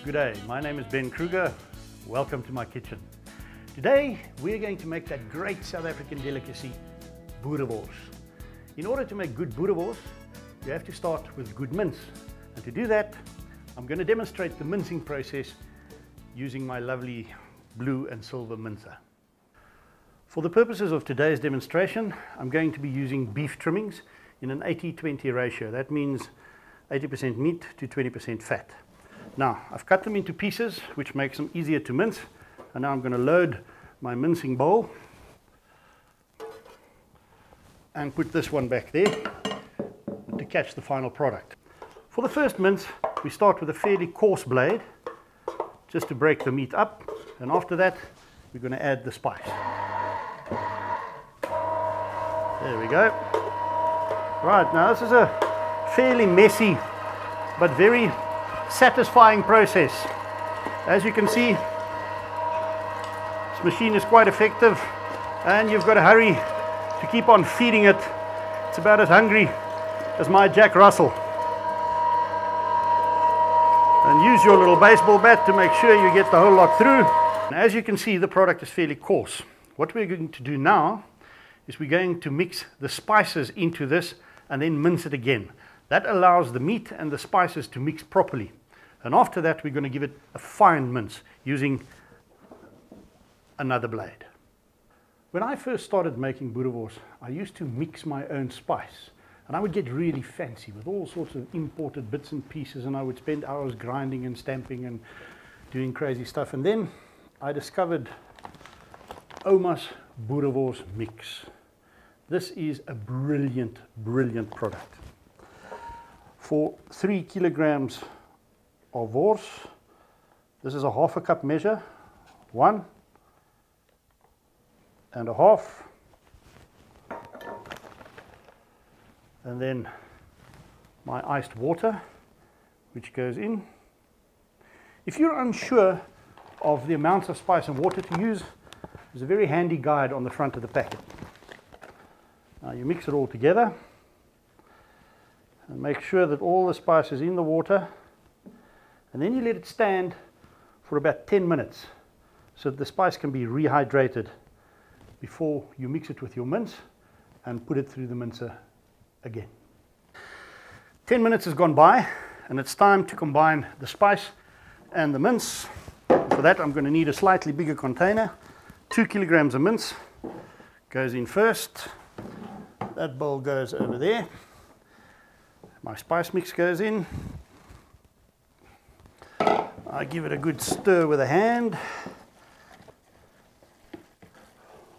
Good day, my name is Ben Kruger. Welcome to my kitchen. Today we are going to make that great South African delicacy, boerewors. In order to make good boerewors, you have to start with good mince. And to do that, I'm going to demonstrate the mincing process using my lovely blue and silver mincer. For the purposes of today's demonstration, I'm going to be using beef trimmings in an 80-20 ratio. That means 80% meat to 20% fat. Now, I've cut them into pieces, which makes them easier to mince. And now I'm going to load my mincing bowl and put this one back there to catch the final product. For the first mince, we start with a fairly coarse blade, just to break the meat up. And after that, we're going to add the spice. There we go. Right, now this is a fairly messy but very satisfying process. As you can see, this machine is quite effective and you've got to hurry to keep on feeding it. It's about as hungry as my Jack Russell. And use your little baseball bat to make sure you get the whole lot through. And as you can see, the product is fairly coarse. What we're going to do now is we're going to mix the spices into this and then mince it again. That allows the meat and the spices to mix properly. And after that, we're going to give it a fine mince using another blade. When I first started making boerewors, I used to mix my own spice. And I would get really fancy with all sorts of imported bits and pieces, and I would spend hours grinding and stamping and doing crazy stuff. And then I discovered Oma's boerewors mix. This is a brilliant, brilliant product. For 3 kilograms of wors, this is a half a cup measure, 1 1/2, and then my iced water, which goes in. If you're unsure of the amounts of spice and water to use, there's a very handy guide on the front of the packet. Now you mix it all together and make sure that all the spice is in the water, and then you let it stand for about 10 minutes so that the spice can be rehydrated before you mix it with your mince and put it through the mincer again. 10 minutes has gone by and it's time to combine the spice and the mince. For that, I'm going to need a slightly bigger container. 2 kilograms of mince goes in first. That bowl goes over there. My spice mix goes in. I give it a good stir with a hand.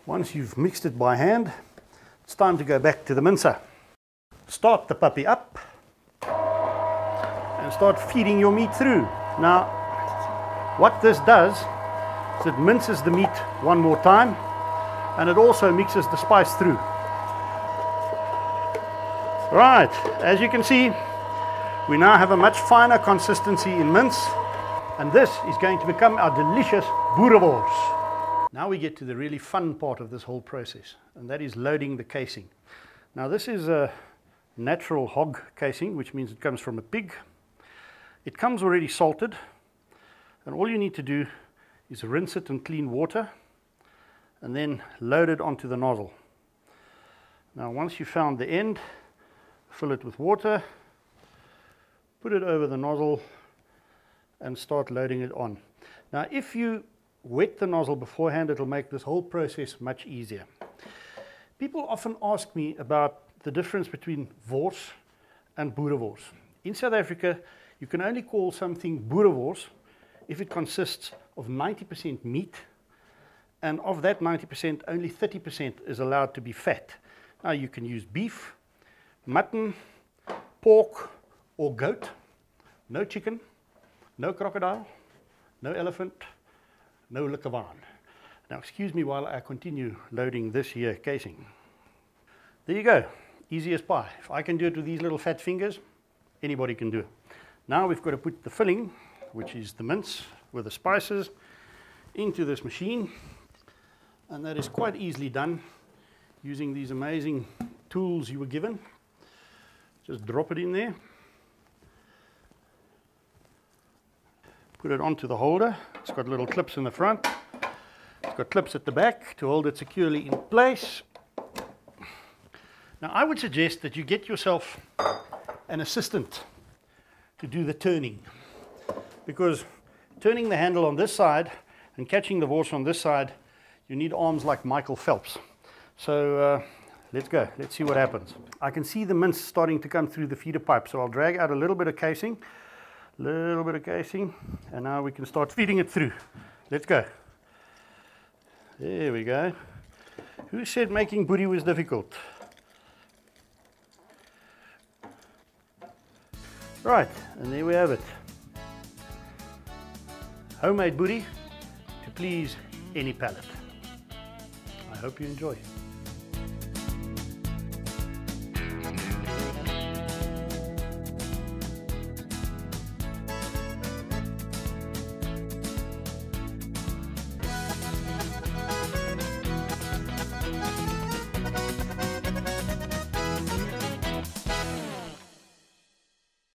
Once you've mixed it by hand, it's time to go back to the mincer. Start the puppy up and start feeding your meat through. Now, what this does is it minces the meat one more time, and it also mixes the spice through. Right, as you can see, we now have a much finer consistency in mince, and this is going to become our delicious boerewors. Now we get to the really fun part of this whole process, and that is loading the casing. Now this is a natural hog casing, which means it comes from a pig. It comes already salted, and all you need to do is rinse it in clean water and then load it onto the nozzle. Now once you've found the end, fill it with water, put it over the nozzle and start loading it on. Now if you wet the nozzle beforehand, it'll make this whole process much easier. People often ask me about the difference between wors and boerewors. In South Africa, you can only call something boerewors if it consists of 90% meat, and of that 90%, only 30% is allowed to be fat. Now you can use beef, mutton, pork or goat, no chicken, no crocodile, no elephant, no likkerwaan. Now excuse me while I continue loading this here casing. There you go, easy as pie. If I can do it with these little fat fingers, anybody can do it. Now we've got to put the filling, which is the mince with the spices, into this machine, and that is quite easily done using these amazing tools you were given. Just drop it in there. Put it onto the holder. It's got little clips in the front. It's got clips at the back to hold it securely in place. Now I would suggest that you get yourself an assistant to do the turning, because turning the handle on this side and catching the horse on this side, you need arms like Michael Phelps. So let's go, let's see what happens. I can see the mince starting to come through the feeder pipe, so I'll drag out a little bit of casing, and now we can start feeding it through. Let's go. There we go. Who said making booty was difficult? Right, and there we have it. Homemade booty to please any palate. I hope you enjoy.